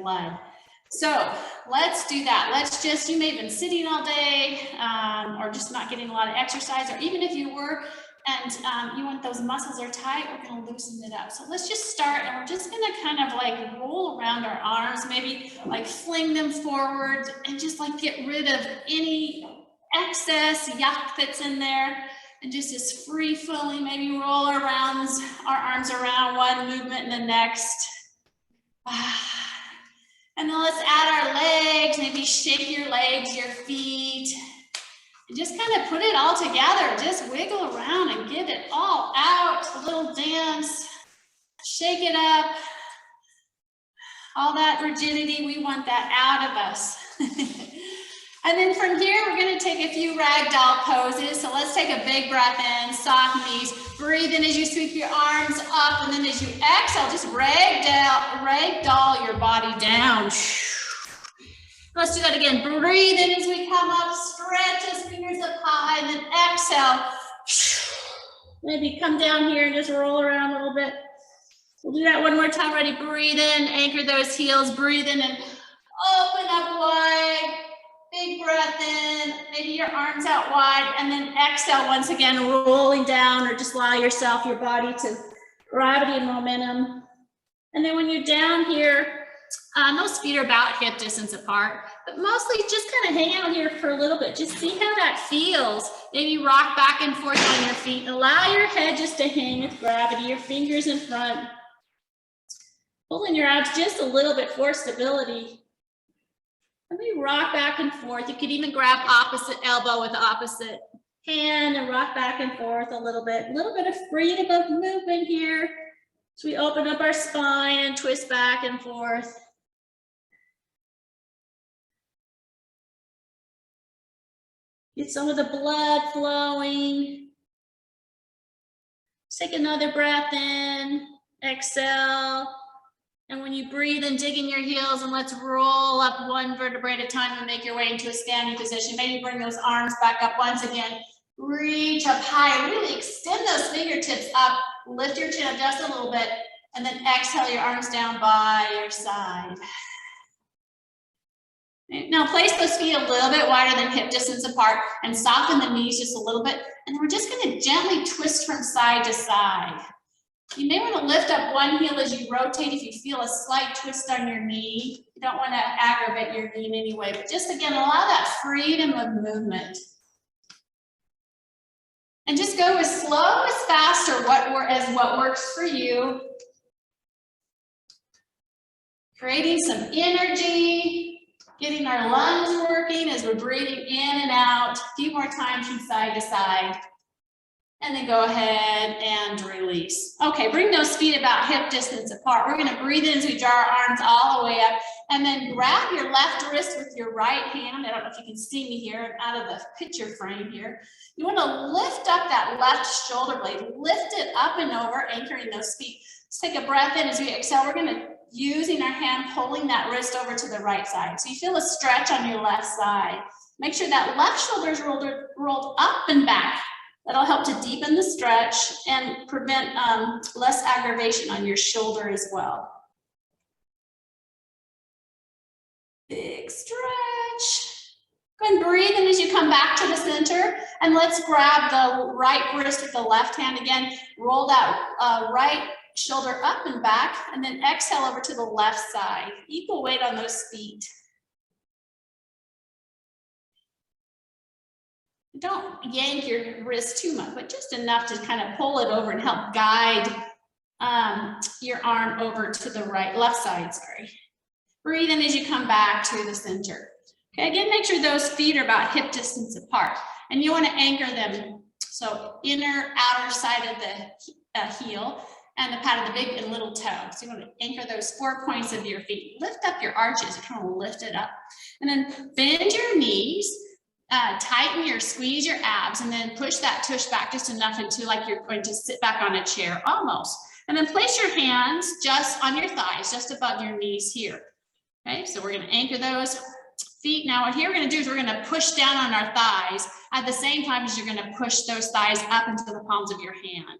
blood. So let's do that. Let's just, you may have been sitting all day or just not getting a lot of exercise, or even if you were and you want those muscles are tight, we're going to loosen it up. So let's just start, and we're just going to kind of like roll around our arms, maybe like fling them forward and just like get rid of any excess yuck that's in there, and just as free flowing, maybe roll around our arms around one movement and the next. And then let's add our legs, maybe shake your legs, your feet. And just kind of put it all together. Just wiggle around and get it all out. A little dance. Shake it up. All that rigidity, we want that out of us. And then from here, we're going to take a few ragdoll poses. So let's take a big breath in, soft knees. Breathe in as you sweep your arms up. And then as you exhale, just ragdoll your body down. Let's do that again. Breathe in as we come up, stretch those fingers up high, and then exhale. Maybe come down here and just roll around a little bit. We'll do that one more time. Ready? Breathe in, anchor those heels, breathe in and open up wide. Big breath in, maybe your arms out wide, and then exhale once again, rolling down, or just allow yourself, your body to gravity and momentum. And then when you're down here, those feet are about hip distance apart, but mostly just kind of hang out here for a little bit. Just see how that feels. Maybe rock back and forth on your feet. Allow your head just to hang with gravity, your fingers in front. Pulling your abs just a little bit for stability. Let me rock back and forth. You could even grab opposite elbow with opposite hand and rock back and forth a little bit. A little bit of freedom of movement here. So we open up our spine and twist back and forth. Get some of the blood flowing. Take another breath in, exhale. And when you breathe and dig in your heels, and let's roll up one vertebrae at a time and make your way into a standing position. Maybe bring those arms back up once again. Reach up high, really extend those fingertips up. Lift your chin up just a little bit, and then exhale your arms down by your side. Now place those feet a little bit wider than hip distance apart and soften the knees just a little bit. And we're just going to gently twist from side to side. You may want to lift up one heel as you rotate if you feel a slight twist on your knee. You don't want to aggravate your knee in any way, but just again, allow that freedom of movement. And just go as slow, as fast, or what works for you. Creating some energy, getting our lungs working as we're breathing in and out. A few more times from side to side. And then go ahead and release. Okay, bring those feet about hip distance apart. We're going to breathe in as we draw our arms all the way up. And then grab your left wrist with your right hand. I don't know if you can see me here. I'm out of the picture frame here. You want to lift up that left shoulder blade. Lift it up and over, anchoring those feet. Let's take a breath in as we exhale. We're going to, using our hand, pulling that wrist over to the right side. So you feel a stretch on your left side. Make sure that left shoulder is rolled up and back. That'll help to deepen the stretch and prevent less aggravation on your shoulder as well. Big stretch. Go and breathe in as you come back to the center. And let's grab the right wrist with the left hand again. Roll that right shoulder up and back, and then exhale over to the left side. Equal weight on those feet. Don't yank your wrist too much, but just enough to kind of pull it over and help guide your arm over to the left side, sorry. Breathe in as you come back to the center. Okay, again, make sure those feet are about hip distance apart. And you want to anchor them. So inner, outer side of the heel and the pad of the big and little toe. So you want to anchor those 4 points of your feet. Lift up your arches, you kind of lift it up. And then bend your knees. Tighten squeeze your abs, and then push that tush back just enough into like you're going to sit back on a chair almost. And then place your hands just on your thighs, just above your knees here. Okay, so we're going to anchor those feet. Now what here we're going to do is we're going to push down on our thighs at the same time as you're going to push those thighs up into the palms of your hand.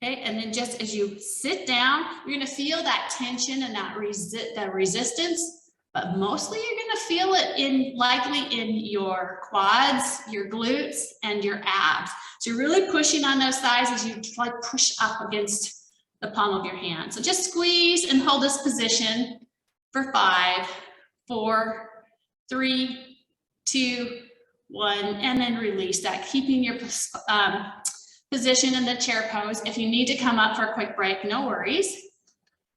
Okay, and then just as you sit down, you're gonna feel that tension and that resistance, but mostly you're gonna feel it likely in your quads, your glutes, and your abs. So you're really pushing on those thighs as you try to push up against the palm of your hand. So just squeeze and hold this position for 5, 4, 3, 2, 1, and then release that, keeping your position in the chair pose. If you need to come up for a quick break, no worries.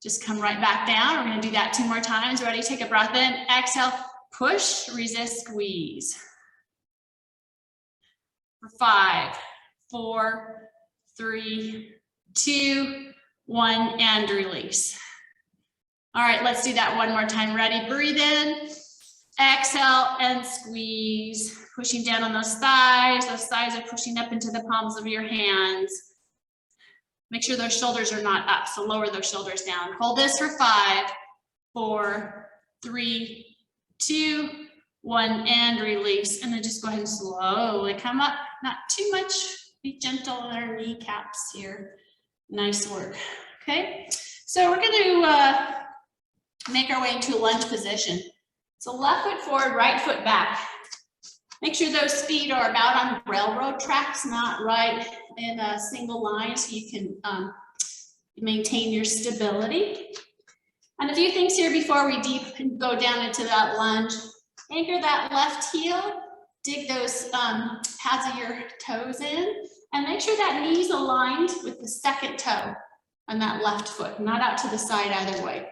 Just come right back down. We're gonna do that 2 more times. Ready? Take a breath in, exhale, push, resist, squeeze. For 5, 4, 3, 2, 1, and release. All right, let's do that 1 more time. Ready? Breathe in, exhale, and squeeze. Pushing down on those thighs. Those thighs are pushing up into the palms of your hands. Make sure those shoulders are not up, so lower those shoulders down. Hold this for 5, 4, 3, 2, 1, and release. And then just go ahead and slowly come up. Not too much. Be gentle on our kneecaps here. Nice work. Okay, so we're going to make our way into a lunge position. So left foot forward, right foot back. Make sure those feet are about on railroad tracks, not right in a single line, so you can maintain your stability. And a few things here before we go down into that lunge. Anchor that left heel, dig those pads of your toes in, and make sure that knee's aligned with the second toe on that left foot, not out to the side either way.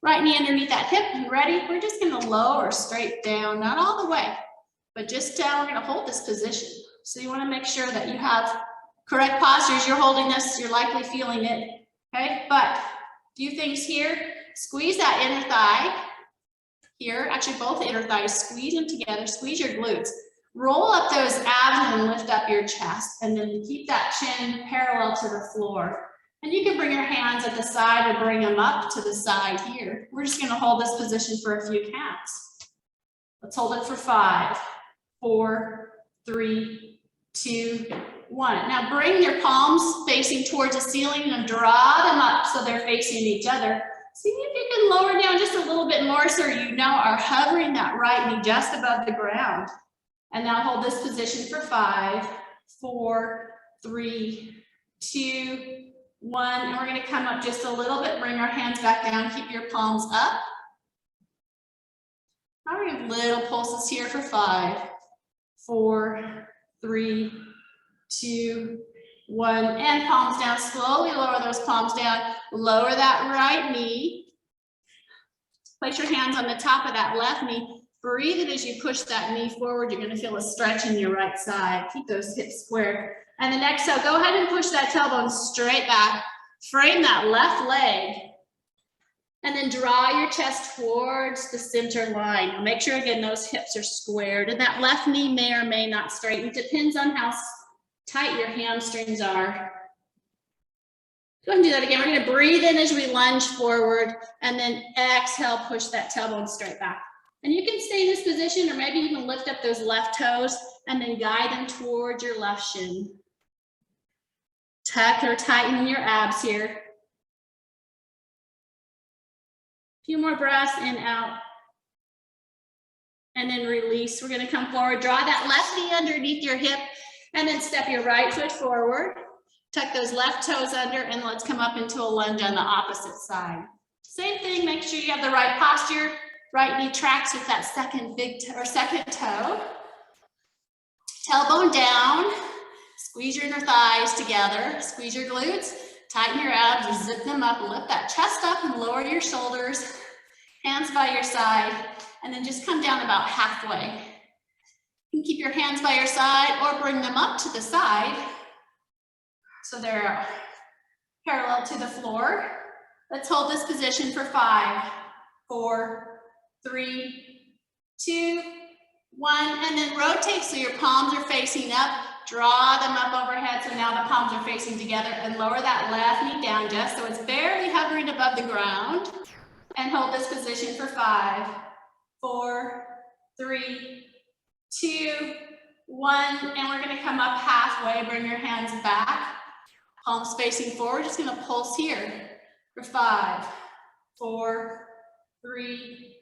Right knee underneath that hip, and ready? We're just gonna lower straight down, not all the way, but just down. We're gonna hold this position. So you wanna make sure that you have correct postures. You're holding this, you're likely feeling it, okay? But a few things here. Squeeze that inner thigh here, actually both inner thighs, squeeze them together, squeeze your glutes. Roll up those abs and lift up your chest, and then keep that chin parallel to the floor. And you can bring your hands at the side or bring them up to the side here. We're just gonna hold this position for a few counts. Let's hold it for 5, 4, 3, 2, 1. Now bring your palms facing towards the ceiling and draw them up so they're facing each other. See if you can lower down just a little bit more so you now are hovering that right knee just above the ground. And now hold this position for 5, 4, 3, 2, 1. And we're going to come up just a little bit, bring our hands back down, keep your palms up. Now we have little pulses here for 5, 4, 3, 2, 1, and palms down. Slowly lower those palms down. Lower that right knee. Place your hands on the top of that left knee. Breathe in as you push that knee forward. You're going to feel a stretch in your right side. Keep those hips square. And then exhale, go ahead and push that tailbone straight back. Frame that left leg. And then draw your chest towards the center line. Now make sure, again, those hips are squared. And that left knee may or may not straighten. It depends on how tight your hamstrings are. Go ahead and do that again. We're going to breathe in as we lunge forward, and then exhale, push that tailbone straight back. And you can stay in this position, or maybe you can lift up those left toes and then guide them towards your left shin. Tuck or tighten your abs here. A few more breaths in, out. And then release. We're going to come forward. Draw that left knee underneath your hip, and then step your right foot forward. Tuck those left toes under, and let's come up into a lunge on the opposite side. Same thing, make sure you have the right posture. Right knee tracks with that second toe. Tailbone down. Squeeze your inner thighs together. Squeeze your glutes. Tighten your abs, zip them up, lift that chest up and lower your shoulders. Hands by your side, and then just come down about halfway. You can keep your hands by your side or bring them up to the side so they're parallel to the floor. Let's hold this position for 5, 4, 3, 2, 1, and then rotate so your palms are facing up. Draw them up overhead so now the palms are facing together, and lower that left knee down just so it's barely hovering above the ground. And hold this position for 5, 4, 3, 2, 1, and we're going to come up halfway. Bring your hands back. Palms facing forward, just gonna pulse here for 5, 4, 3,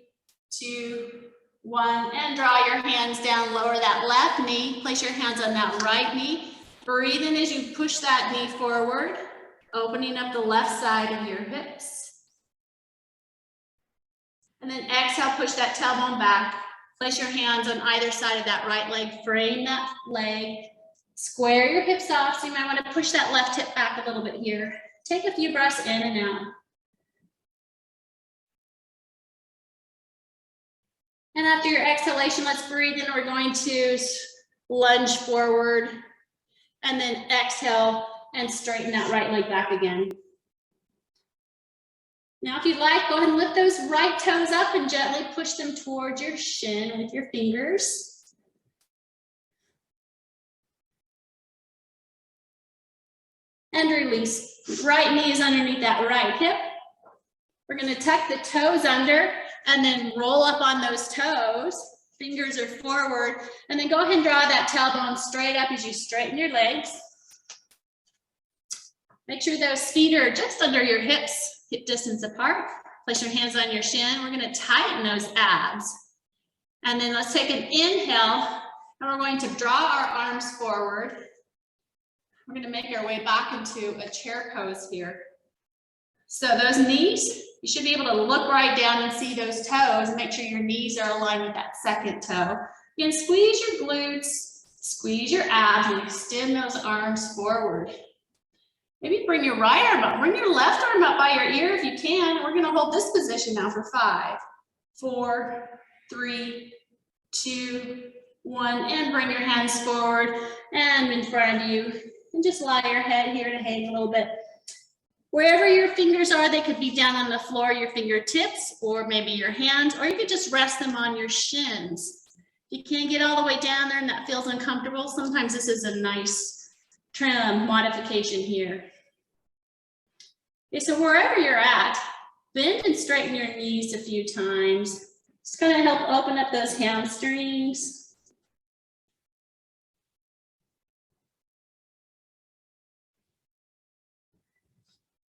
2, 1, and draw your hands down, lower that left knee, place your hands on that right knee. Breathe in as you push that knee forward, opening up the left side of your hips. And then exhale, push that tailbone back. Place your hands on either side of that right leg, frame that leg. Square your hips off, so you might want to push that left hip back a little bit here. Take a few breaths in and out. And after your exhalation, let's breathe in. We're going to lunge forward and then exhale and straighten that right leg back again. Now, if you'd like, go ahead and lift those right toes up and gently push them towards your shin with your fingers. And release. Right knee is underneath that right hip. We're going to tuck the toes under and then roll up on those toes. Fingers are forward. And then go ahead and draw that tailbone straight up as you straighten your legs. Make sure those feet are just under your hips, hip distance apart. Place your hands on your shin. We're going to tighten those abs. And then let's take an inhale. And we're going to draw our arms forward. We're going to make our way back into a chair pose here. So those knees, you should be able to look right down and see those toes and make sure your knees are aligned with that second toe. Again, squeeze your glutes, squeeze your abs, and extend those arms forward. Maybe bring your right arm up, bring your left arm up by your ear if you can. We're going to hold this position now for 5, 4, 3, 2, 1, and bring your hands forward and in front of you. And just allow your head here to hang a little bit. Wherever your fingers are, they could be down on the floor, your fingertips, or maybe your hands, or you could just rest them on your shins. If you can't get all the way down there and that feels uncomfortable, sometimes this is a nice trim modification here. Okay, so wherever you're at, bend and straighten your knees a few times. Just kind of help open up those hamstrings.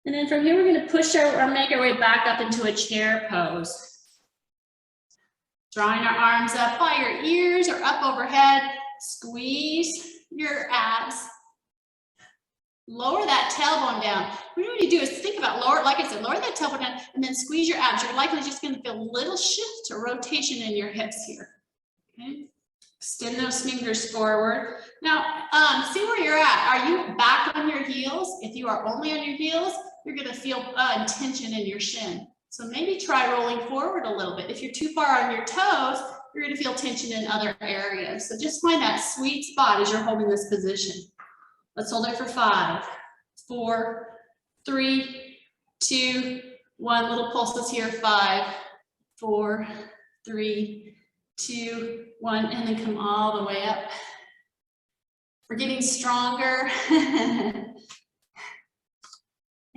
And then from here, we're going to push or make our way back up into a chair pose. Drawing our arms up by your ears or up overhead. Squeeze your abs. Lower that tailbone down. What you want to do is think about lower, like I said, lower that tailbone down and then squeeze your abs. You're likely just going to feel a little shift or rotation in your hips here. Okay. Extend those fingers forward. Now, see where you're at. Are you back on your heels? If you are only on your heels, you're going to feel tension in your shin. So maybe try rolling forward a little bit. If you're too far on your toes, you're going to feel tension in other areas. So just find that sweet spot as you're holding this position. Let's hold it for 5, 4, 3, 2, 1. Little pulses here. 5, 4, 3, 2, 1, and then come all the way up. We're getting stronger.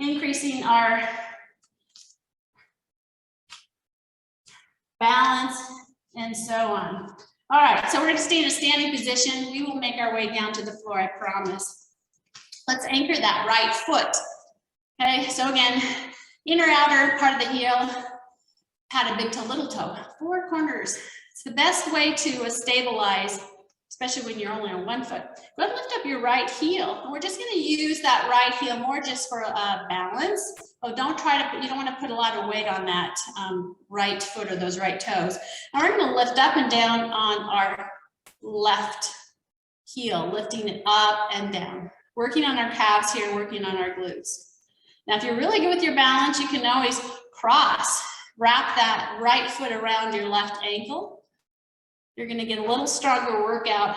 Increasing our balance and so on. All right, so we're going to stay in a standing position. We will make our way down to the floor, I promise. Let's anchor that right foot. Okay, so again, inner outer part of the heel, pat a big toe, little toe, 4 corners. It's the best way to stabilize, especially when you're only on one foot. Go ahead and lift up your right heel. And we're just going to use that right heel more just for balance. Oh, you don't want to put a lot of weight on that right foot or those right toes. And we're going to lift up and down on our left heel, lifting it up and down. Working on our calves here, working on our glutes. Now, if you're really good with your balance, you can always wrap that right foot around your left ankle. You're going to get a little stronger workout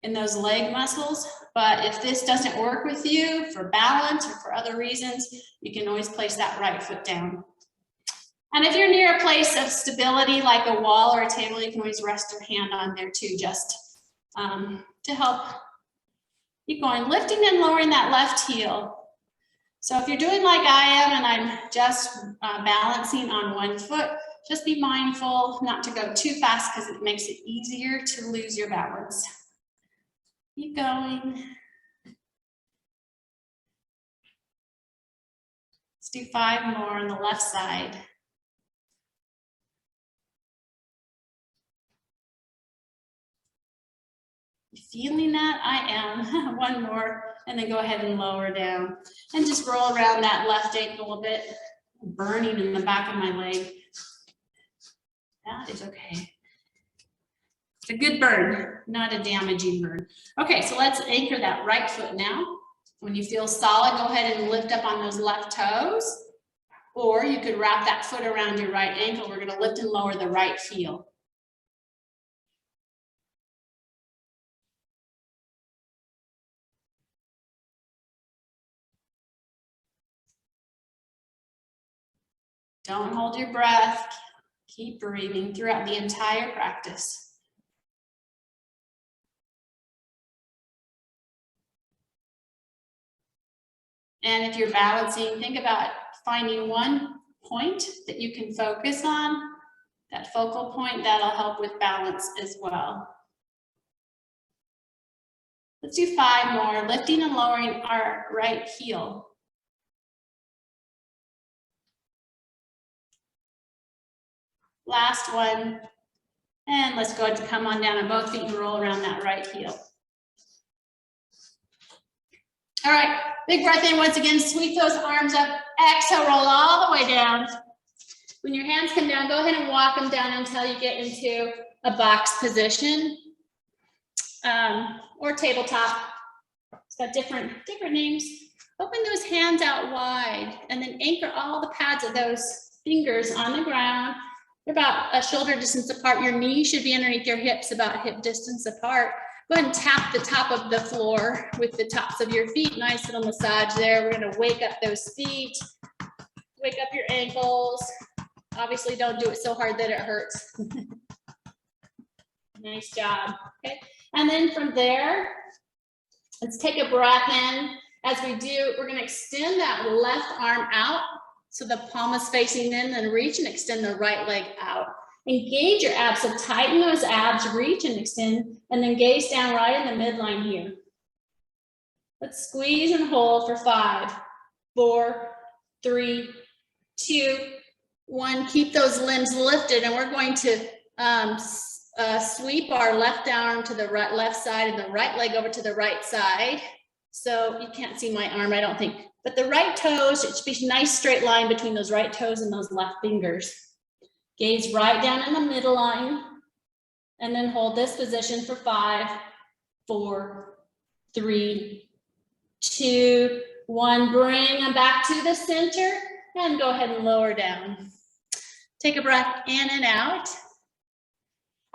in those leg muscles. But if this doesn't work with you for balance or for other reasons, you can always place that right foot down. And if you're near a place of stability, like a wall or a table, you can always rest your hand on there too, just to help keep going. Lifting and lowering that left heel. So if you're doing like I am and I'm just balancing on one foot, just be mindful not to go too fast because it makes it easier to lose your balance. Keep going. do 5 more on the left side. You feeling that? I am. 1 more, and then go ahead and lower down. And just roll around that left ankle a bit. Burning in the back of my leg. That is okay. It's a good burn, not a damaging burn. Okay, so let's anchor that right foot now. When you feel solid, go ahead and lift up on those left toes. Or you could wrap that foot around your right ankle. We're gonna lift and lower the right heel. Don't hold your breath. Keep breathing throughout the entire practice. And if you're balancing, think about finding one point that you can focus on, that focal point, that'll help with balance as well. Let's do 5 more, lifting and lowering our right heel. Last one. And let's go ahead and come on down on both feet and roll around that right heel. All right, big breath in once again, sweep those arms up, exhale, roll all the way down. When your hands come down, go ahead and walk them down until you get into a box position or tabletop. It's got different names. Open those hands out wide and then anchor all the pads of those fingers on the ground. They're about a shoulder distance apart. Your knees should be underneath your hips, about hip distance apart. Go ahead and tap the top of the floor with the tops of your feet. Nice little massage there. We're gonna wake up those feet, wake up your ankles. Obviously don't do it so hard that it hurts. Nice job, okay? And then from there, let's take a breath in. As we do, we're gonna extend that left arm out so the palm is facing in, and reach and extend the right leg out. Engage your abs, so tighten those abs, reach and extend, and then gaze down right in the midline here. Let's squeeze and hold for 5, 4, 3, 2, 1. Keep those limbs lifted, and we're going to sweep our left arm to the left side and the right leg over to the right side. So you can't see my arm, I don't think. But the right toes, it should be a nice straight line between those right toes and those left fingers. Gaze right down in the middle line, and then hold this position for 5, 4, 3, 2, 1. Bring them back to the center and go ahead and lower down. Take a breath in and out.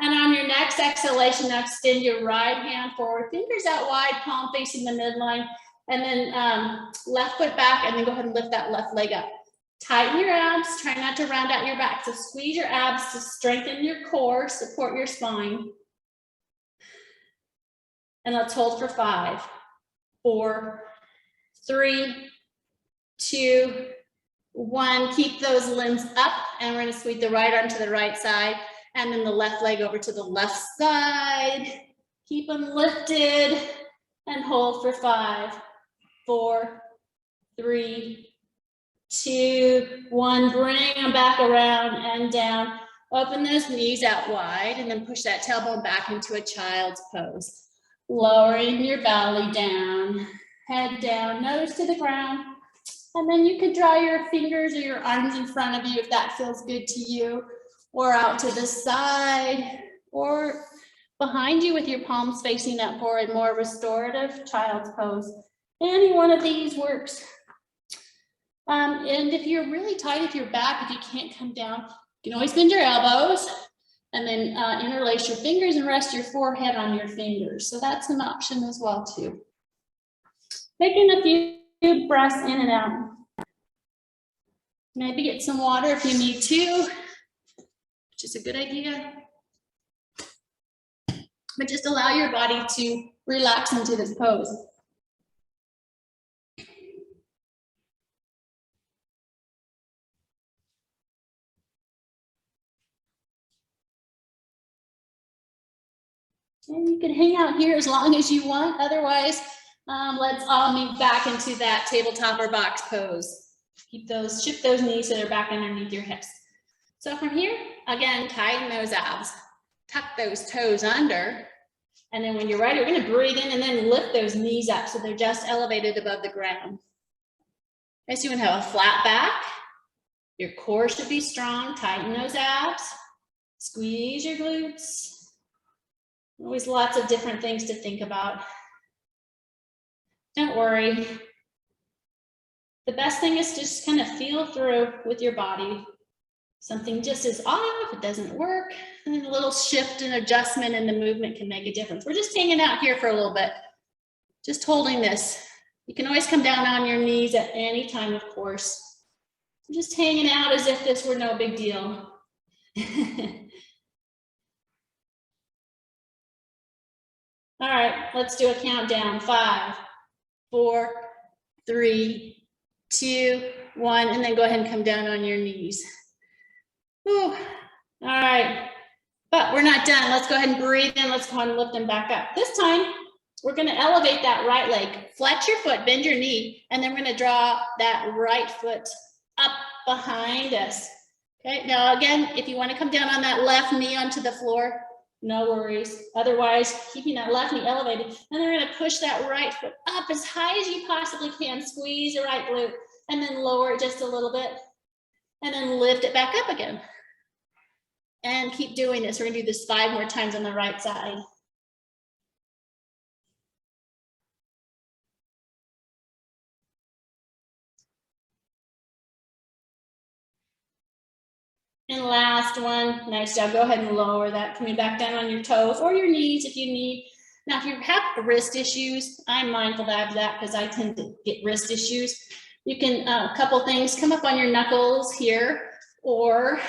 And on your next exhalation, now extend your right hand forward, fingers out wide, palm facing the midline, and then left foot back, and then go ahead and lift that left leg up. Tighten your abs, try not to round out your back. So squeeze your abs to strengthen your core, support your spine. And let's hold for 5, 4, 3, 2, 1. Keep those limbs up, and we're gonna sweep the right arm to the right side, and then the left leg over to the left side. Keep them lifted, and hold for 5, 4, 3, 2, 1. Bring them back around and down. Open those knees out wide, and then push that tailbone back into a child's pose. Lowering your belly down, head down, nose to the ground. And then you could draw your fingers or your arms in front of you if that feels good to you, or out to the side, or behind you with your palms facing up for a more restorative child's pose. Any one of these works. And if you're really tight with your back, if you can't come down, you can always bend your elbows and then interlace your fingers and rest your forehead on your fingers. So that's an option as well too. Taking a few breaths in and out. Maybe get some water if you need to, which is a good idea. But just allow your body to relax into this pose. And you can hang out here as long as you want. Otherwise, let's all move back into that tabletop or box pose. Shift those knees so they're back underneath your hips. So from here, again, tighten those abs, tuck those toes under. And then when you're ready, we're going to breathe in and then lift those knees up so they're just elevated above the ground. Okay, so you want to have a flat back. Your core should be strong. Tighten those abs. Squeeze your glutes. Always lots of different things to think about. Don't worry. The best thing is just kind of feel through with your body. Something just is off, it doesn't work, and then a little shift and adjustment in the movement can make a difference. We're just hanging out here for a little bit, just holding this. You can always come down on your knees at any time, of course. We're just hanging out as if this were no big deal. All right, let's do a countdown. 5, 4, 3, 2, 1, and then go ahead and come down on your knees. Whew. All right, but we're not done. Let's go ahead and breathe in. Let's go ahead and lift them back up. This time, we're going to elevate that right leg. Flex your foot, bend your knee, and then we're going to draw that right foot up behind us. Okay, now again, if you want to come down on that left knee onto the floor, no worries. Otherwise, keeping that left knee elevated, and then we're going to push that right foot up as high as you possibly can. Squeeze the right glute, and then lower it just a little bit, and then lift it back up again. And keep doing this. We're going to do this 5 more times on the right side. And last one. Nice job. Go ahead and lower that. Coming back down on your toes or your knees if you need. Now, if you have wrist issues, I'm mindful of that because I tend to get wrist issues. You can, a couple things, come up on your knuckles here, or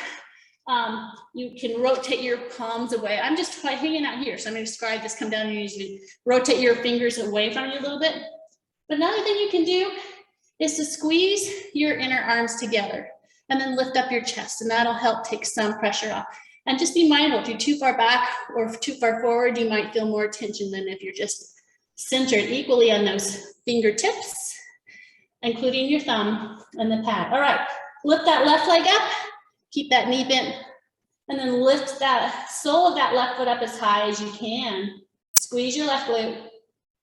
you can rotate your palms away. I'm just hanging out here, so I'm going to describe this. Come down and usually rotate your fingers away from you a little bit. But another thing you can do is to squeeze your inner arms together and then lift up your chest, and that'll help take some pressure off. And just be mindful, if you're too far back or too far forward, you might feel more tension than if you're just centered equally on those fingertips, including your thumb and the pad. All right, lift that left leg up, keep that knee bent, and then lift that sole of that left foot up as high as you can. Squeeze your left glute,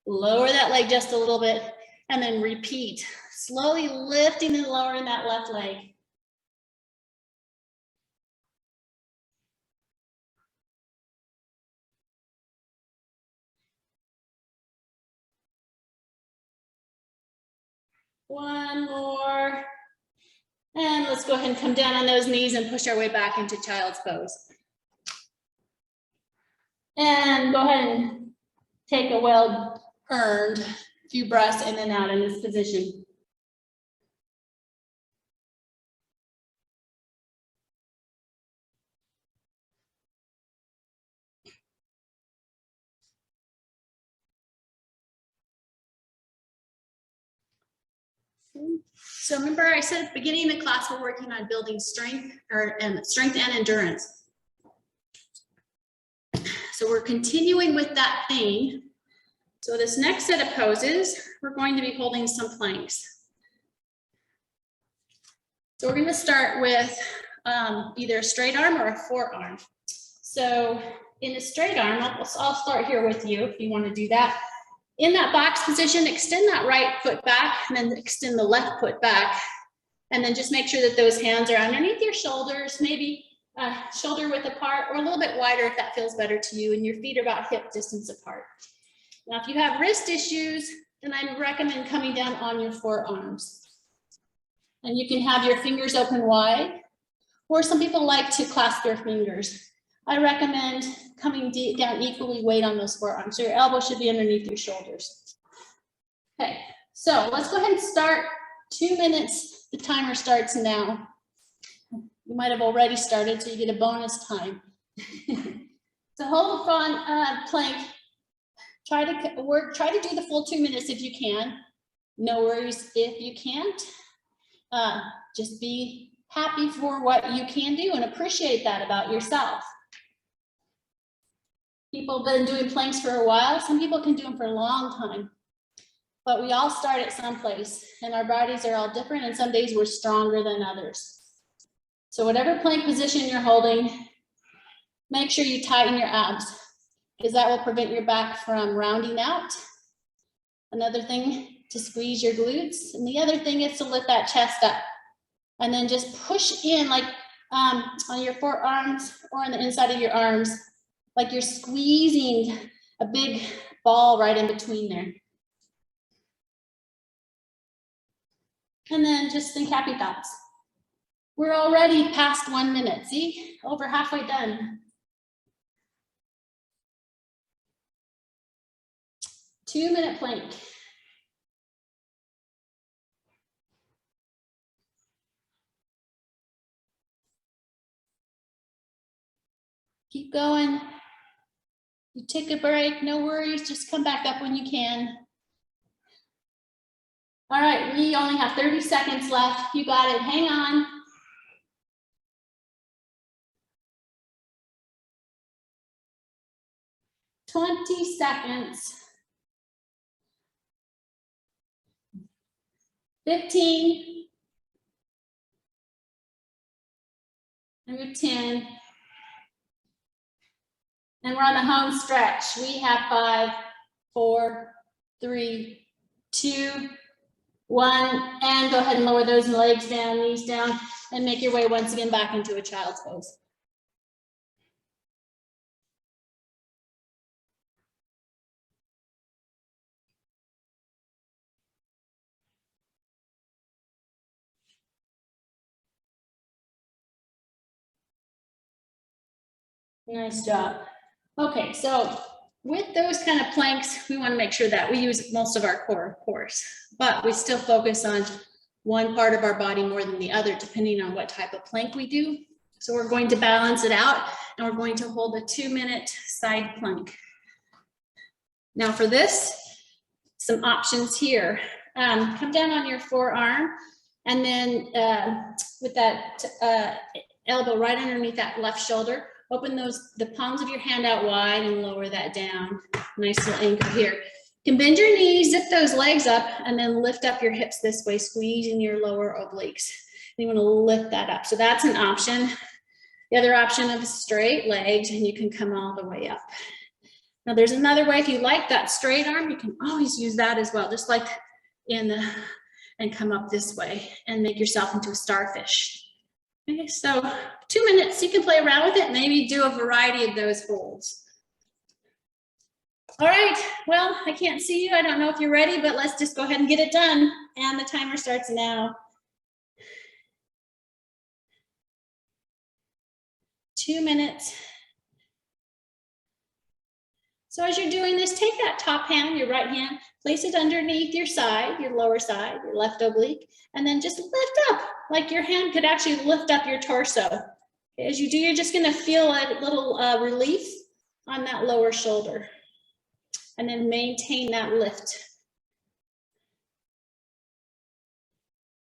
lower that leg just a little bit, and then repeat. Slowly lifting and lowering that left leg. One more. And let's go ahead and come down on those knees and push our way back into child's pose. And go ahead and take a well-earned few breaths in and out in this position. So remember I said at the beginning of the class, we're working on building strength and endurance. So we're continuing with that theme. So this next set of poses, we're going to be holding some planks. So we're going to start with either a straight arm or a forearm. So in a straight arm, I'll start here with you if you want to do that. In that box position, extend that right foot back and then extend the left foot back. And then just make sure that those hands are underneath your shoulders, maybe shoulder width apart or a little bit wider if that feels better to you, and your feet are about hip distance apart. Now, if you have wrist issues, then I recommend coming down on your forearms. And you can have your fingers open wide, or some people like to clasp their fingers. I recommend coming down equally weight on those forearms. So your elbow should be underneath your shoulders. Okay, so let's go ahead and start. 2 minutes, the timer starts now. You might have already started, so you get a bonus time. So hold the front plank. Try to do the full 2 minutes if you can. No worries if you can't. Just be happy for what you can do and appreciate that about yourself. People have been doing planks for a while. Some people can do them for a long time. but we all start at some place, and our bodies are all different, and some days we're stronger than others. So whatever plank position you're holding, make sure you tighten your abs, because that will prevent your back from rounding out. Another thing, to squeeze your glutes, and the other thing is to lift that chest up, and then just push in like on your forearms or on the inside of your arms, like you're squeezing a big ball right in between there. And then just think happy thoughts. We're already past 1 minute, see? Over halfway done. 2-minute plank. Keep going. You take a break, no worries, just come back up when you can. All right, we only have 30 seconds left. You got it, hang on. "20 seconds. 15. Number 10. And we're on the home stretch. We have 5, 4, 3, 2, 1. And go ahead and lower those legs down, knees down, and make your way once again back into a child's pose. Nice job. Okay, so with those kind of planks, we want to make sure that we use most of our core, of course, but we still focus on one part of our body more than the other, depending on what type of plank we do. So we're going to balance it out, and we're going to hold a 2-minute side plank. Now for this, some options here. Come down on your forearm, and then with that elbow right underneath that left shoulder, open the palms of your hand out wide and lower that down. Nice little anchor here. You can bend your knees, zip those legs up, and then lift up your hips this way, squeezing your lower obliques. And you want to lift that up. So that's an option. The other option is straight legs, and you can come all the way up. Now there's another way. If you like that straight arm, you can always use that as well, just like and come up this way and make yourself into a starfish. Okay, so 2 minutes, you can play around with it, maybe do a variety of those holds. All right, well, I can't see you. I don't know if you're ready, but let's just go ahead and get it done. And the timer starts now. 2 minutes. So as you're doing this, take that top hand, your right hand, place it underneath your side, your lower side, your left oblique, and then just lift up, like your hand could actually lift up your torso. As you do, you're just gonna feel a little relief on that lower shoulder, and then maintain that lift.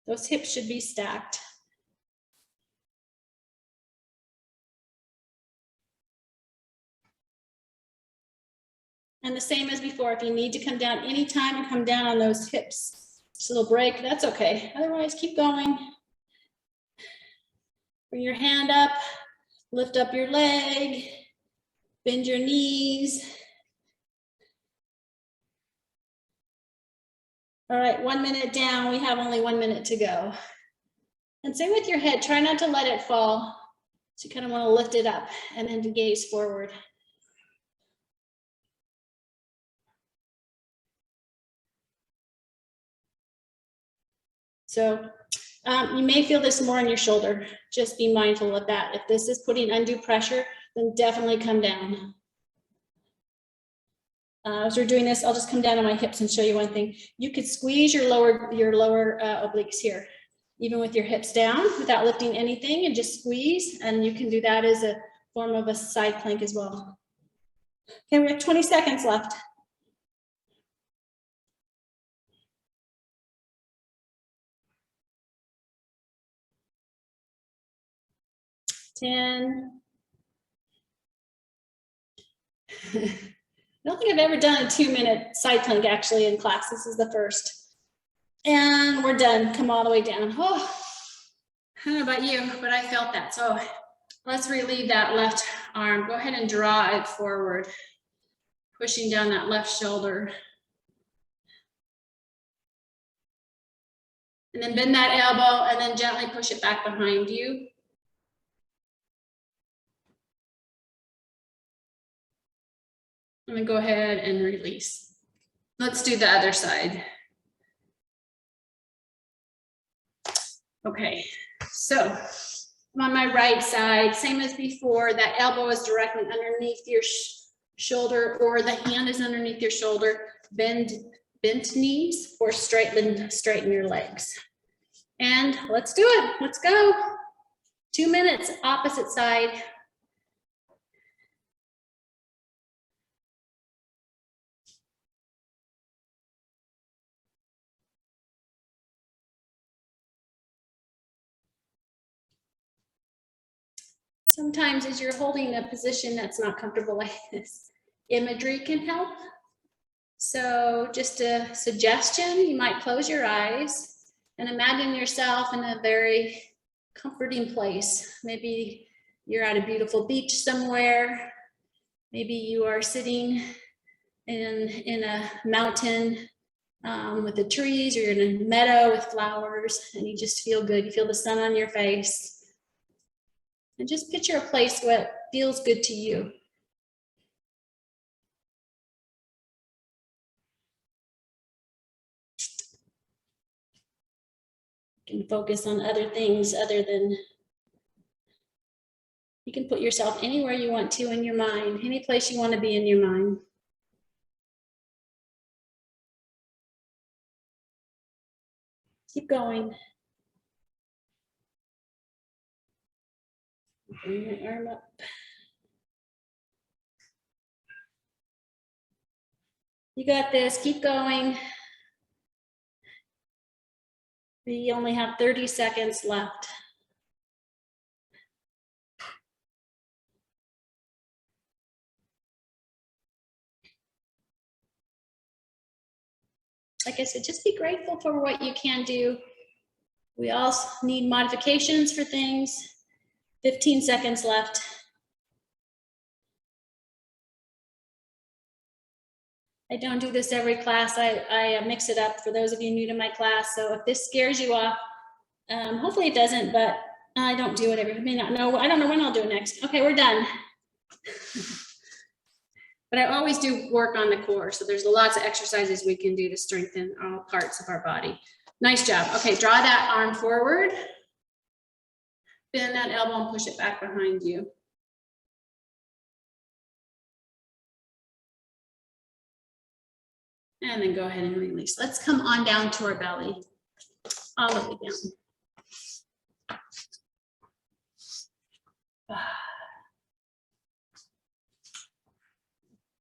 Those hips should be stacked. And the same as before, if you need to come down anytime and come down on those hips, just a little break, that's okay. Otherwise, keep going. Bring your hand up, lift up your leg, bend your knees. All right, 1 minute down, we have only 1 minute to go. And same with your head, try not to let it fall. So you kind of want to lift it up and then to gaze forward. So you may feel this more on your shoulder. Just be mindful of that. If this is putting undue pressure, then definitely come down. As we're doing this, I'll just come down on my hips and show you one thing. You could squeeze your lower obliques here, even with your hips down without lifting anything, and just squeeze. And you can do that as a form of a side plank as well. Okay, we have 20 seconds left. 10. I don't think I've ever done a 2-minute side plank actually in class. This is the first. And we're done. Come all the way down. Oh, I don't know about you, but I felt that. So let's relieve that left arm. Go ahead and draw it forward, pushing down that left shoulder. And then bend that elbow and then gently push it back behind you. And then go ahead and release. Let's do the other side. Okay, so I'm on my right side, same as before. That elbow is directly underneath your shoulder, or the hand is underneath your shoulder. Bend bent knees or straighten your legs. And let's do it. Let's go. 2 minutes, opposite side. Sometimes as you're holding a position that's not comfortable like this, imagery can help. So just a suggestion, you might close your eyes and imagine yourself in a very comforting place. Maybe you're at a beautiful beach somewhere. Maybe you are sitting in a mountain with the trees, or you're in a meadow with flowers, and you just feel good. You feel the sun on your face. And just picture a place where feels good to you. You can focus on other things other than, you can put yourself anywhere you want to in your mind, any place you want to be in your mind. Keep going. Bring your arm up. You got this, keep going. We only have 30 seconds left. Like I said, just be grateful for what you can do. We all need modifications for things. 15 seconds left. I don't do this every class. I mix it up for those of you new to my class. So if this scares you off, hopefully it doesn't, but I don't do it every, I may not know, I don't know when I'll do it next. Okay, we're done. But I always do work on the core. So there's lots of exercises we can do to strengthen all parts of our body. Nice job. Okay, draw that arm forward. Bend that elbow and push it back behind you. And then go ahead and release. Let's come on down to our belly. All the way down.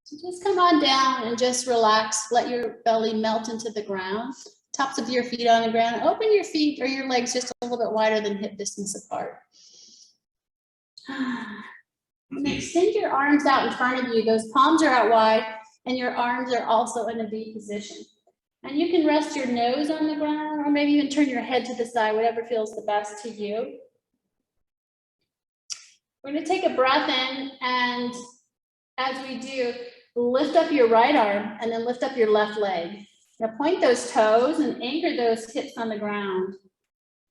So just come on down and just relax. Let your belly melt into the ground. Tops of your feet on the ground. Open your feet or your legs just a little bit wider than hip distance apart. And extend your arms out in front of you. Those palms are out wide and your arms are also in a V position. And you can rest your nose on the ground or maybe even turn your head to the side, whatever feels the best to you. We're going to take a breath in, and as we do, lift up your right arm and then lift up your left leg. Now point those toes and anchor those hips on the ground.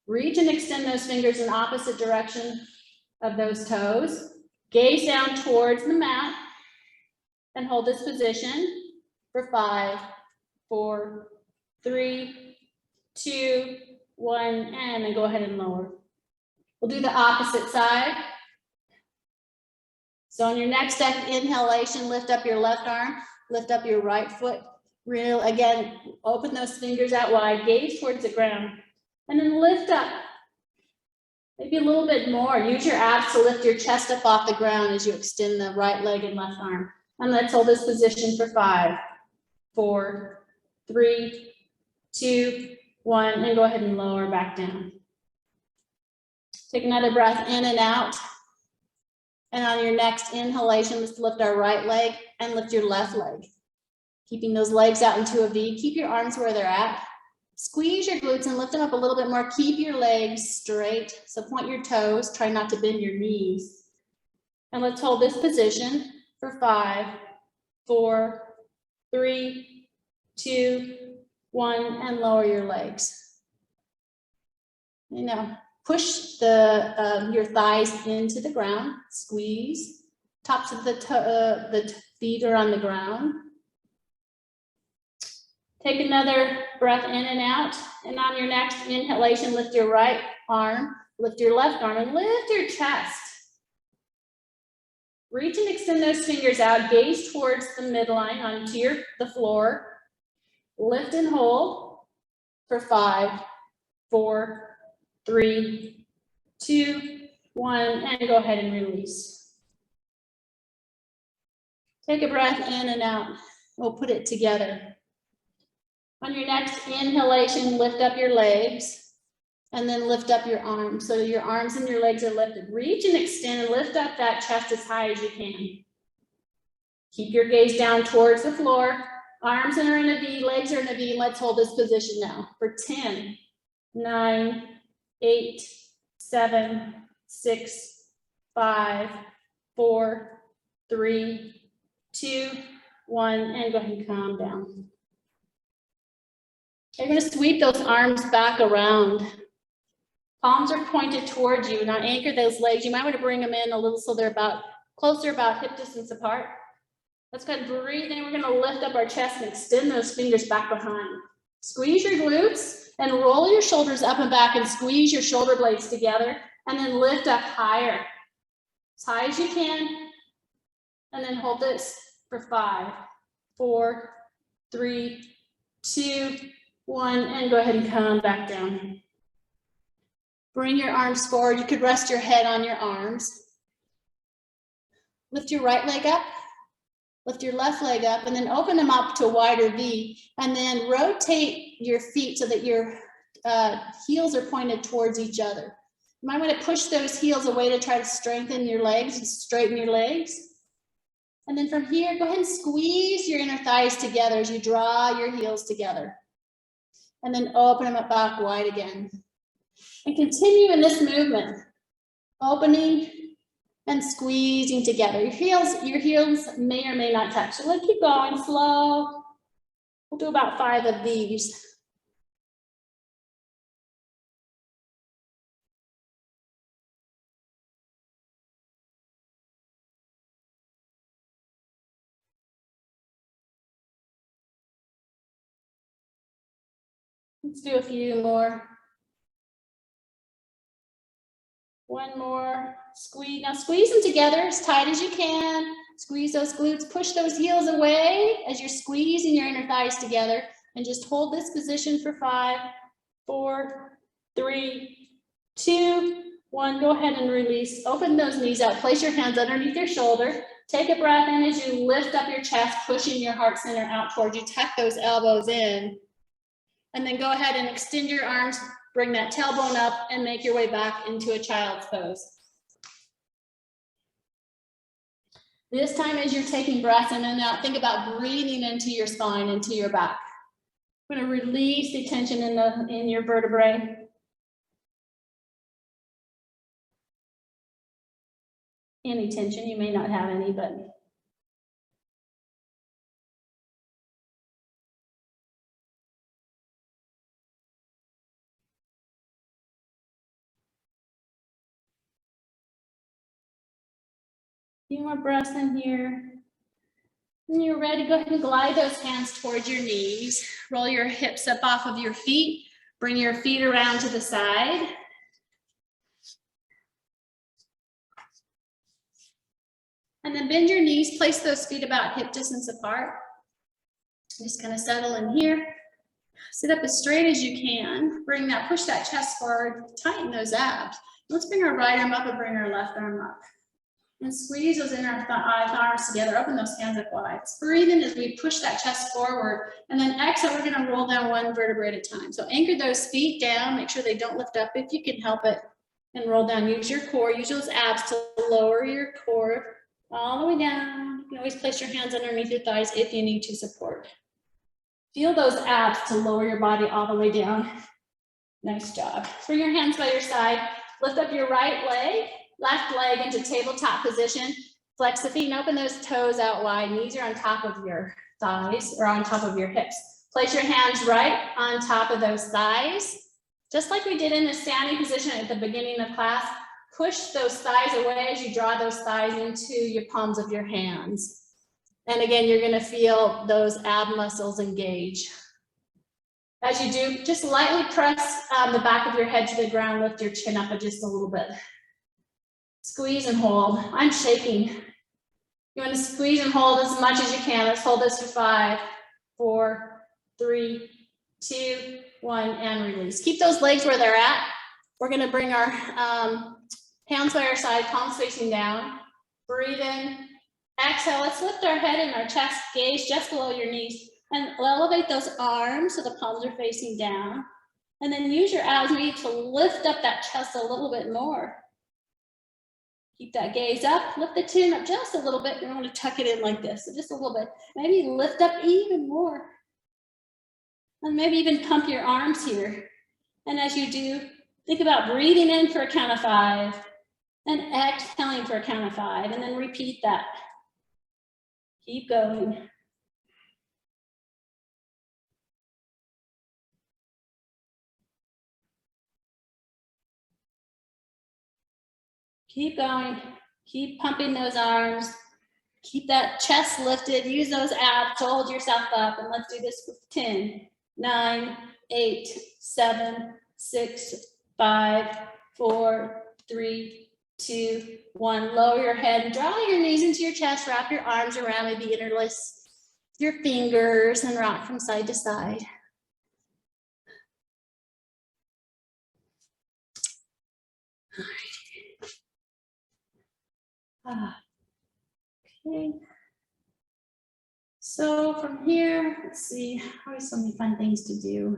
Reach and extend those fingers in opposite direction of those toes. Gaze down towards the mat and hold this position for 5, 4, 3, 2, 1, and then go ahead and lower. We'll do the opposite side. So on your next inhalation, lift up your left arm, lift up your right foot. Real, again, open those fingers out wide, gaze towards the ground, and then lift up. Maybe a little bit more. Use your abs to lift your chest up off the ground as you extend the right leg and left arm. And let's hold this position for 5, 4, 3, 2, 1, and go ahead and lower back down. Take another breath in and out. And on your next inhalation, let's lift our right leg and lift your left leg. Keeping those legs out into a V. Keep your arms where they're at. Squeeze your glutes and lift them up a little bit more. Keep your legs straight. So point your toes. Try not to bend your knees. And let's hold this position for 5, 4, 3, 2, 1, and lower your legs. And now push your thighs into the ground. Squeeze. Tops of the feet are on the ground. Take another breath in and out. And on your next inhalation, lift your right arm, lift your left arm, and lift your chest. Reach and extend those fingers out. Gaze towards the midline onto the floor. Lift and hold for 5, 4, 3, 2, 1, and go ahead and release. Take a breath in and out. We'll put it together. On your next inhalation, lift up your legs and then lift up your arms. So your arms and your legs are lifted. Reach and extend and lift up that chest as high as you can. Keep your gaze down towards the floor. Arms are in a V, legs are in a V. Let's hold this position now for 10, 9, 8, 7, 6, 5, 4, 3, 2, 1, and go ahead and calm down. You're going to sweep those arms back around. Palms are pointed towards you. Now anchor those legs. You might want to bring them in a little so they're about hip distance apart. Let's go ahead and breathe in. We're going to lift up our chest and extend those fingers back behind. Squeeze your glutes and roll your shoulders up and back and squeeze your shoulder blades together and then lift up higher. As high as you can. And then hold this for 5, 4, 3, 2, 1, and go ahead and come back down. Bring your arms forward. You could rest your head on your arms. Lift your right leg up, lift your left leg up, and then open them up to a wider V, and then rotate your feet so that your heels are pointed towards each other. You might want to push those heels away to try to strengthen your legs and straighten your legs. And then from here, go ahead and squeeze your inner thighs together as you draw your heels together. And then open them up back wide again. And continue in this movement, opening and squeezing together. Your heels may or may not touch. So let's keep going slow. We'll do about 5 of these. Let's do a few more. One more. Squeeze. Now squeeze them together as tight as you can. Squeeze those glutes. Push those heels away as you're squeezing your inner thighs together. And just hold this position for 5, 4, 3, 2, 1. Go ahead and release. Open those knees out. Place your hands underneath your shoulder. Take a breath in as you lift up your chest, pushing your heart center out towards you. Tuck those elbows in. And then go ahead and extend your arms. Bring that tailbone up and make your way back into a child's pose. This time as you're taking breaths in and out, think about breathing into your spine, into your back. We're going to release the tension in your vertebrae. Any tension, you may not have any, but few more breaths in here. When you're ready, go ahead and glide those hands towards your knees. Roll your hips up off of your feet. Bring your feet around to the side. And then bend your knees. Place those feet about hip distance apart. Just kind of settle in here. Sit up as straight as you can. Push that chest forward. Tighten those abs. Let's bring our right arm up and bring our left arm up. And squeeze those inner arms together. Open those hands up wide. Breathe in as we push that chest forward. And then exhale, we're going to roll down one vertebrae at a time. So anchor those feet down. Make sure they don't lift up if you can help it. And roll down, use your core, use those abs to lower your core all the way down. You can always place your hands underneath your thighs if you need to support. Feel those abs to lower your body all the way down. Nice job. Bring your hands by your side. Lift up your right leg, left leg into tabletop position. Flex the feet and open those toes out wide. Knees are on top of your thighs or on top of your hips. Place your hands right on top of those thighs. Just like we did in the standing position at the beginning of class, push those thighs away as you draw those thighs into your palms of your hands. And again, you're going to feel those ab muscles engage. As you do, just lightly press the back of your head to the ground, lift your chin up just a little bit. Squeeze and hold. I'm shaking. You want to squeeze and hold as much as you can. Let's hold this for 5, 4, 3, 2, 1, and release. Keep those legs where they're at. We're going to bring our hands by our side, palms facing down. Breathe in. Exhale. Let's lift our head and our chest, gaze just below your knees. And elevate those arms so the palms are facing down. And then use your abs maybe to lift up that chest a little bit more. Keep that gaze up, lift the chin up just a little bit. You want to tuck it in like this, so just a little bit. Maybe lift up even more. And maybe even pump your arms here. And as you do, think about breathing in for a count of 5 and exhaling for a count of 5, and then repeat that. Keep going. Keep going. Keep pumping those arms. Keep that chest lifted. Use those abs to hold yourself up. And let's do this with 10, 9, 8, 7, 6, 5, 4, 3, 2, 1. Lower your head. Draw your knees into your chest. Wrap your arms around. Maybe interlace your fingers and rock from side to side. Okay. So from here, let's see, always so many fun things to do.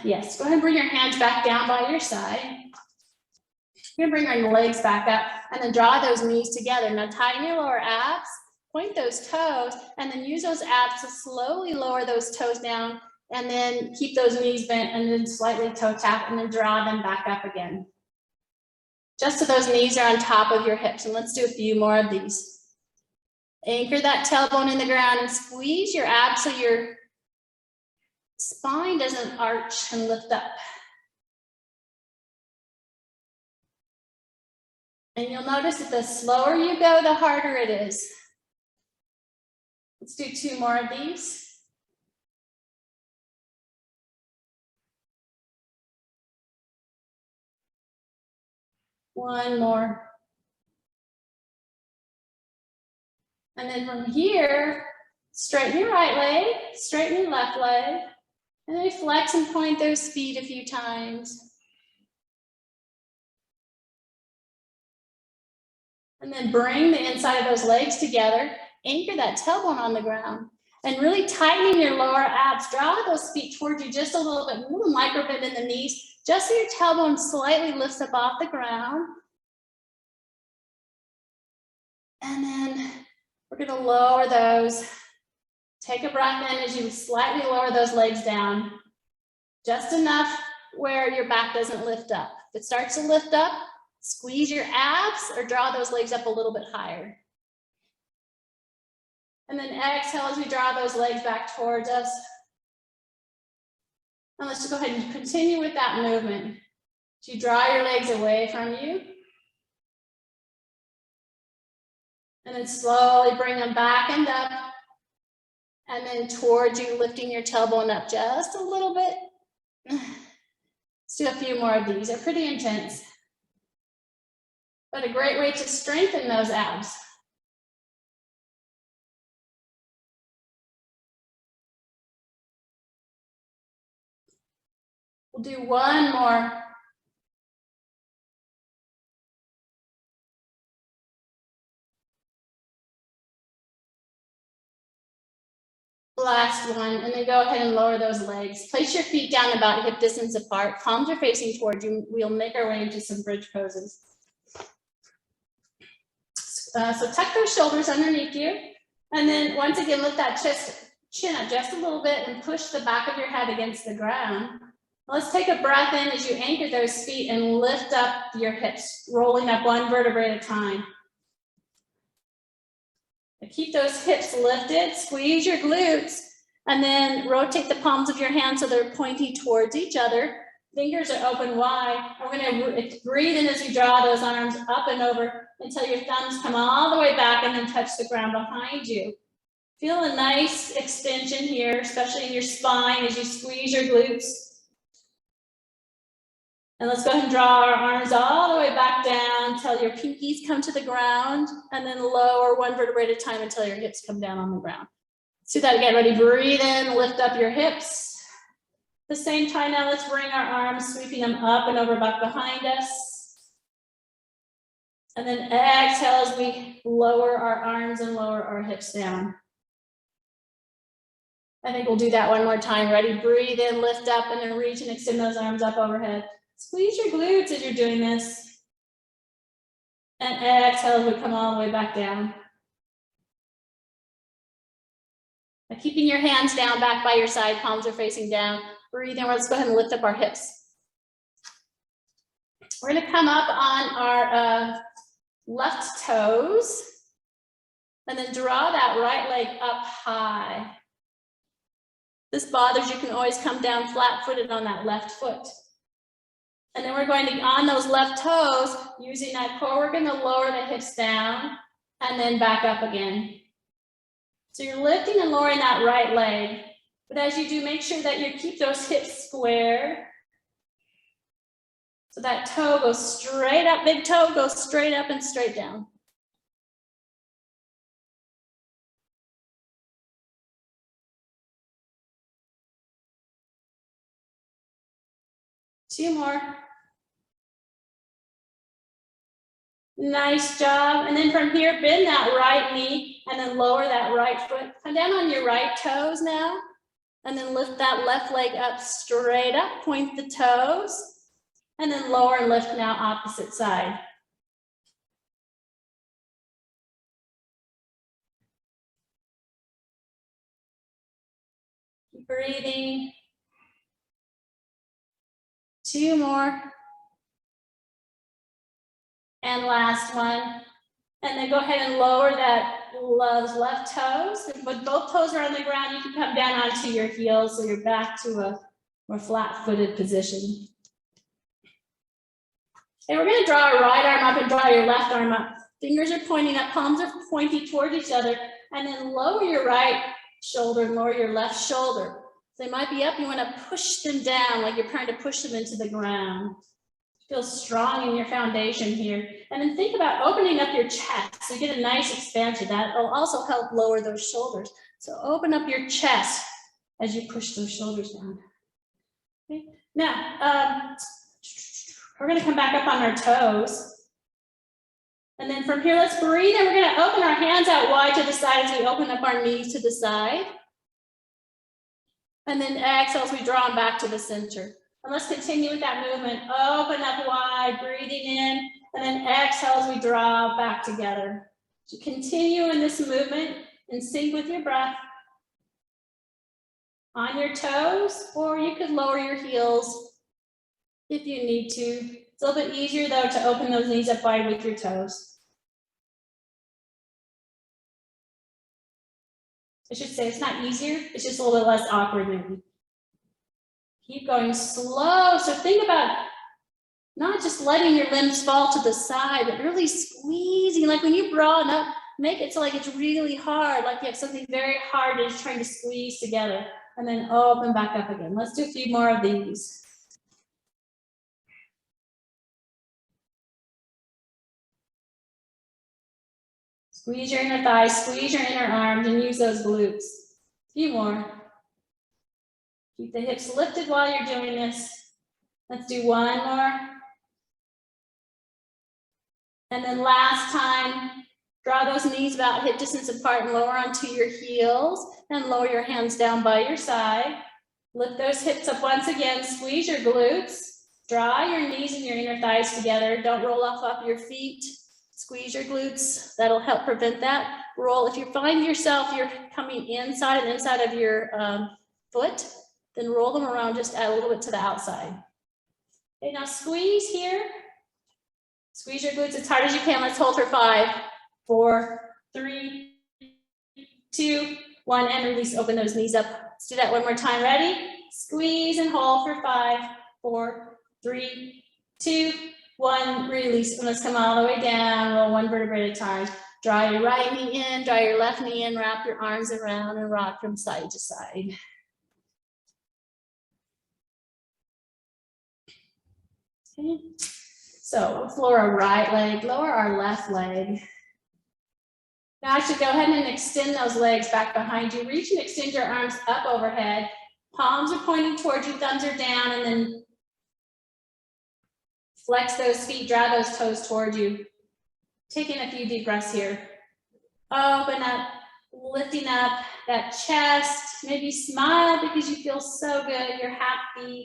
Yes, go ahead and bring your hands back down by your side. You're gonna bring your legs back up and then draw those knees together. Now tighten your lower abs, point those toes, and then use those abs to slowly lower those toes down, and then keep those knees bent and then slightly toe tap and then draw them back up again. Just so those knees are on top of your hips. And let's do a few more of these. Anchor that tailbone in the ground and squeeze your abs so your spine doesn't arch and lift up. And you'll notice that the slower you go, the harder it is. Let's do 2 more of these. One more. And then from here, straighten your right leg, straighten your left leg, and then flex and point those feet a few times. And then bring the inside of those legs together, anchor that tailbone on the ground, and really tightening your lower abs. Draw those feet towards you just a little bit, move a micro bend in the knees, just so your tailbone slightly lifts up off the ground. And then we're gonna lower those. Take a breath in as you slightly lower those legs down, just enough where your back doesn't lift up. If it starts to lift up, squeeze your abs or draw those legs up a little bit higher. And then exhale as we draw those legs back towards us. And let's just go ahead and continue with that movement. So you draw your legs away from you. And then slowly bring them back and up. And then towards you, lifting your tailbone up just a little bit. Let's do a few more of these. They're pretty intense, but a great way to strengthen those abs. We'll do one more. Last one, and then go ahead and lower those legs. Place your feet down about hip distance apart. Palms are facing towards you. We'll make our way into some bridge poses. So tuck those shoulders underneath you. And then once again, lift that chin up just a little bit and push the back of your head against the ground. Let's take a breath in as you anchor those feet and lift up your hips, rolling up one vertebrae at a time. Keep those hips lifted, squeeze your glutes, and then rotate the palms of your hands so they're pointing towards each other. Fingers are open wide. We're going to breathe in as you draw those arms up and over until your thumbs come all the way back and then touch the ground behind you. Feel a nice extension here, especially in your spine as you squeeze your glutes. And let's go ahead and draw our arms all the way back down until your pinkies come to the ground, and then lower one vertebrae at a time until your hips come down on the ground. Let's do that again. Ready? Breathe in, lift up your hips. At the same time now, let's bring our arms, sweeping them up and over back behind us. And then exhale as we lower our arms and lower our hips down. I think we'll do that one more time. Ready? Breathe in, lift up, and then reach and extend those arms up overhead. Squeeze your glutes as you're doing this. And exhale as we come all the way back down. Now, keeping your hands down back by your side, palms are facing down. Breathe in. Let's go ahead and lift up our hips. We're going to come up on our left toes and then draw that right leg up high. If this bothers you, can always come down flat-footed on that left foot. And then we're going to, on those left toes, using that core, we're going to lower the hips down and then back up again. So you're lifting and lowering that right leg. But as you do, make sure that you keep those hips square. So that toe goes straight up, big toe goes straight up and straight down. Two more. Nice job. And then from here, bend that right knee and then lower that right foot. Come down on your right toes now. And then lift that left leg up straight up. Point the toes. And then lower and lift now opposite side. Keep breathing. Two more. And last one. And then go ahead and lower those left toes. With both toes are on the ground, you can come down onto your heels so you're back to a more flat-footed position. Okay, we're going to draw our right arm up and draw your left arm up. Fingers are pointing up, palms are pointing toward each other, and then lower your right shoulder and lower your left shoulder. So they might be up, you want to push them down like you're trying to push them into the ground. Feel strong in your foundation here. And then think about opening up your chest. So you get a nice expansion. That will also help lower those shoulders. So open up your chest as you push those shoulders down. Okay. Now, we're going to come back up on our toes. And then from here, let's breathe. And we're going to open our hands out wide to the side as we open up our knees to the side. And then exhale as we draw them back to the center. And let's continue with that movement. Open up wide, breathing in, and then exhale as we draw back together. So continue in this movement in sync with your breath. On your toes, or you could lower your heels if you need to. It's a little bit easier though to open those knees up wide with your toes. I should say it's not easier, it's just a little bit less awkward maybe. Keep going slow. So think about not just letting your limbs fall to the side, but really squeezing. Like when you broaden up, make it so like it's really hard, like you have something very hard that you're trying to squeeze together. And then open back up again. Let's do a few more of these. Squeeze your inner thighs, squeeze your inner arms, and use those glutes. A few more. Keep the hips lifted while you're doing this. Let's do one more. And then last time, Draw those knees about hip distance apart and lower onto your heels, and lower your hands down by your side. Lift those hips up once again, squeeze your glutes. Draw your knees and your inner thighs together. Don't roll off your feet. Squeeze your glutes. That'll help prevent that roll. If you find yourself, you're coming inside and inside of your foot, then roll them around just a little bit to the outside. Okay, now squeeze here. Squeeze your glutes as hard as you can. Let's hold for 5, 4, 3, 2, 1, and release. Open those knees up. Let's do that one more time. Ready? Squeeze and hold for 5, 4, 3, 2, 1. Release. And let's come all the way down. Roll one vertebrae at a time. Draw your right knee in, draw your left knee in, wrap your arms around and rock from side to side. Okay. So let's lower our right leg, lower our left leg. Now I should go ahead and extend those legs back behind you. Reach and extend your arms up overhead. Palms are pointing towards you, thumbs are down, and then flex those feet, draw those toes towards you. Taking a few deep breaths here. Open up, lifting up that chest. Maybe smile because you feel so good, you're happy.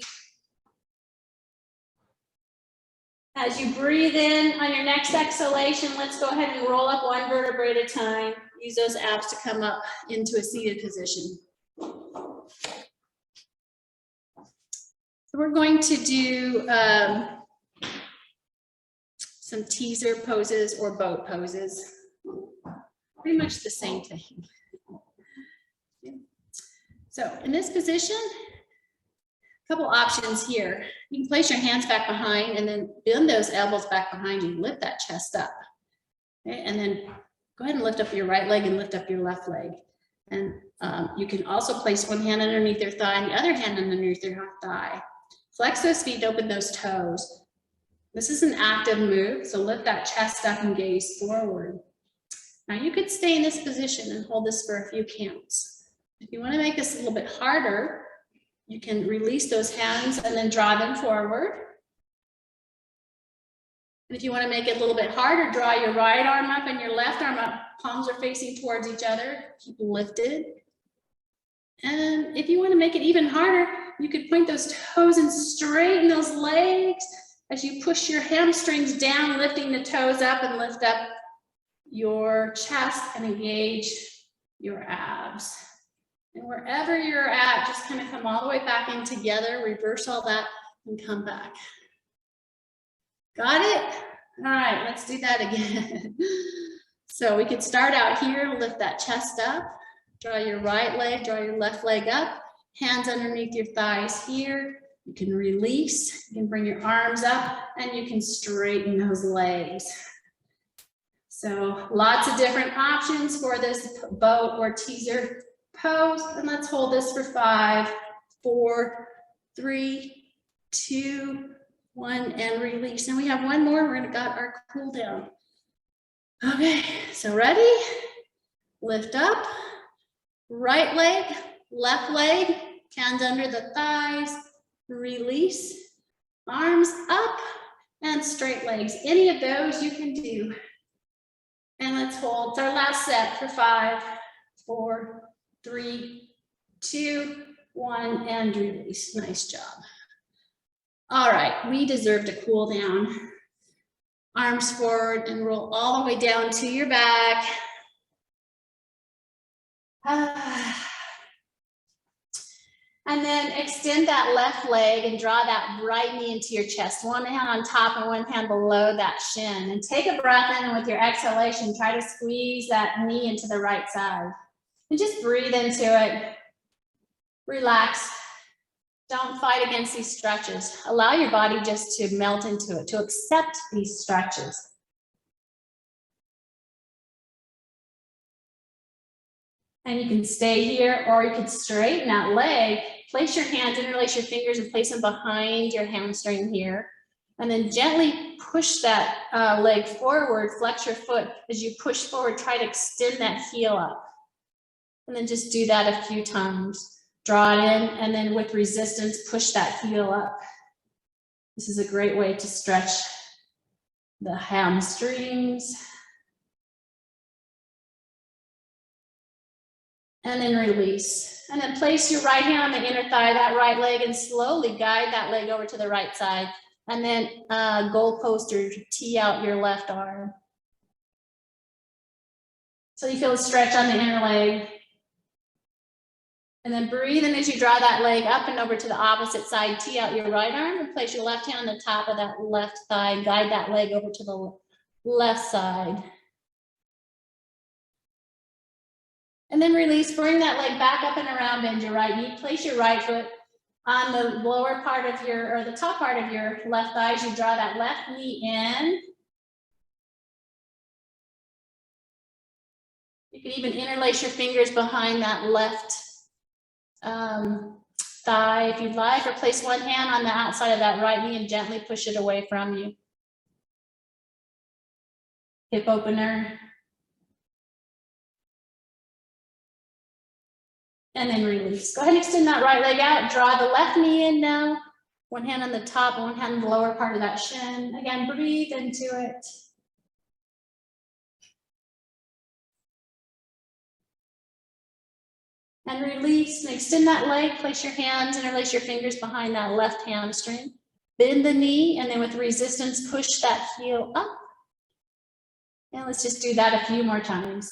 As you breathe in on your next exhalation, let's go ahead and roll up one vertebrae at a time. Use those abs to come up into a seated position. So we're going to do some teaser poses or boat poses. Pretty much the same thing. So in this position, a couple options here. You can place your hands back behind and then bend those elbows back behind you. Lift that chest up. Okay, and then go ahead and lift up your right leg and lift up your left leg. And you can also place one hand underneath your thigh and the other hand underneath your thigh. Flex those feet, open those toes. This is an active move, so lift that chest up and gaze forward. Now you could stay in this position and hold this for a few counts. If you want to make this a little bit harder, you can release those hands and then draw them forward. And if you want to make it a little bit harder, draw your right arm up and your left arm up. Palms are facing towards each other. Keep lifted. And if you want to make it even harder, you could point those toes and straighten those legs as you push your hamstrings down, lifting the toes up and lift up your chest and engage your abs. And wherever you're at, just kind of come all the way back in together, reverse all that and come back. Got it? All right, let's do that again. So we could start out here, lift that chest up, draw your right leg, draw your left leg up, hands underneath your thighs here. You can release, you can bring your arms up, and you can straighten those legs. So lots of different options for this boat or teaser pose. And let's hold this for 5, 4, 3, 2, 1, and release. And we have one more. We're gonna got our cool down. Okay, so ready? Lift up, right leg, left leg, hands under the thighs, release, arms up, and straight legs. Any of those you can do. And let's hold. It's our last set for 5, 4, 3, 2, 1, and release. Nice job. All right, we deserve to cool down. Arms forward and roll all the way down to your back. And then extend that left leg and draw that right knee into your chest. One hand on top and one hand below that shin. And take a breath in, and with your exhalation, try to squeeze that knee into the right side. And just breathe into it. Relax. Don't fight against these stretches. Allow your body just to melt into it, to accept these stretches. And you can stay here, or you can straighten that leg. Place your hands, interlace your fingers and place them behind your hamstring here. And then gently push that leg forward, flex your foot. As you push forward, try to extend that heel up. And then just do that a few times. Draw it in, and then with resistance, push that heel up. This is a great way to stretch the hamstrings. And then release. And then place your right hand on the inner thigh, that right leg, and slowly guide that leg over to the right side. And then goal post or tee out your left arm. So you feel a stretch on the inner leg. And then breathe in as you draw that leg up and over to the opposite side. Tee out your right arm and place your left hand on the top of that left thigh. Guide that leg over to the left side. And then release, bring that leg back up and around, bend your right knee. Place your right foot on the lower part of your, or the top part of your left thigh as you draw that left knee in. You can even interlace your fingers behind that left thigh if you'd like, or place one hand on the outside of that right knee and gently push it away from you. Hip opener. And then release. Go ahead and extend that right leg out. Draw the left knee in now. One hand on the top, one hand on the lower part of that shin. Again, breathe into it. And release, and extend that leg, place your hands, interlace your fingers behind that left hamstring. Bend the knee, and then with resistance, push that heel up. And let's just do that a few more times.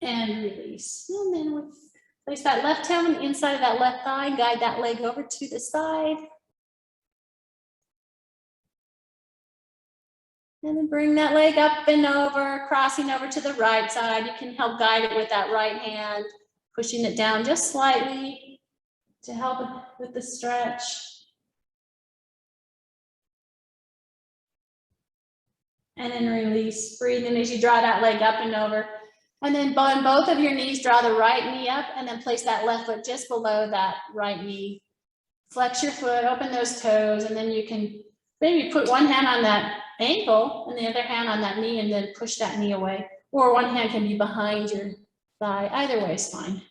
And release. And then we'll place that left hand on the inside of that left thigh, guide that leg over to the side. And then bring that leg up and over, crossing over to the right side. You can help guide it with that right hand, pushing it down just slightly to help with the stretch. And then release, breathe in as you draw that leg up and over. And then on both of your knees, draw the right knee up and then place that left foot just below that right knee. Flex your foot, open those toes, and then you can maybe put one hand on that ankle and the other hand on that knee and then push that knee away. Or one hand can be behind your thigh. Either way is fine.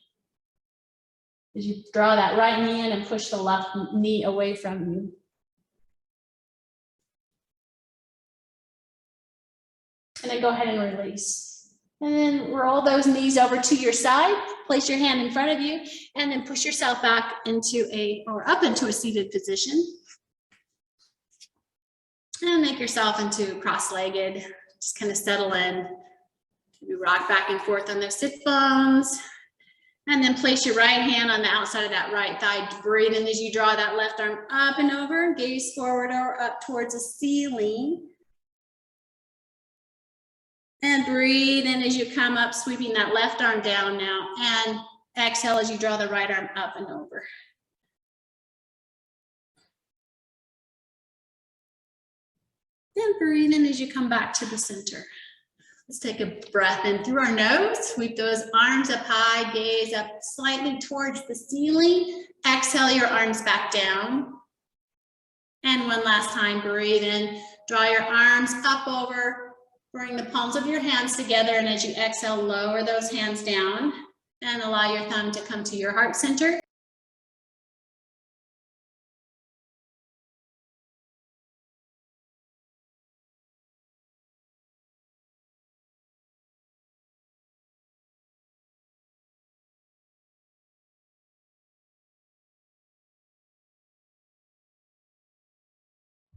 As you draw that right knee in and push the left knee away from you. And then go ahead and release. And then roll those knees over to your side. Place your hand in front of you and then push yourself back into up into a seated position. And make yourself into cross-legged. Just kind of settle in. You rock back and forth on those sit bones. And then place your right hand on the outside of that right thigh. Breathe in as you draw that left arm up and over. Gaze forward or up towards the ceiling. And breathe in as you come up, sweeping that left arm down now. And exhale as you draw the right arm up and over. Then breathe in as you come back to the center. Let's take a breath in through our nose. Sweep those arms up high, gaze up slightly towards the ceiling. Exhale your arms back down. And one last time, breathe in. Draw your arms up over. Bring the palms of your hands together, and as you exhale, lower those hands down and allow your thumb to come to your heart center.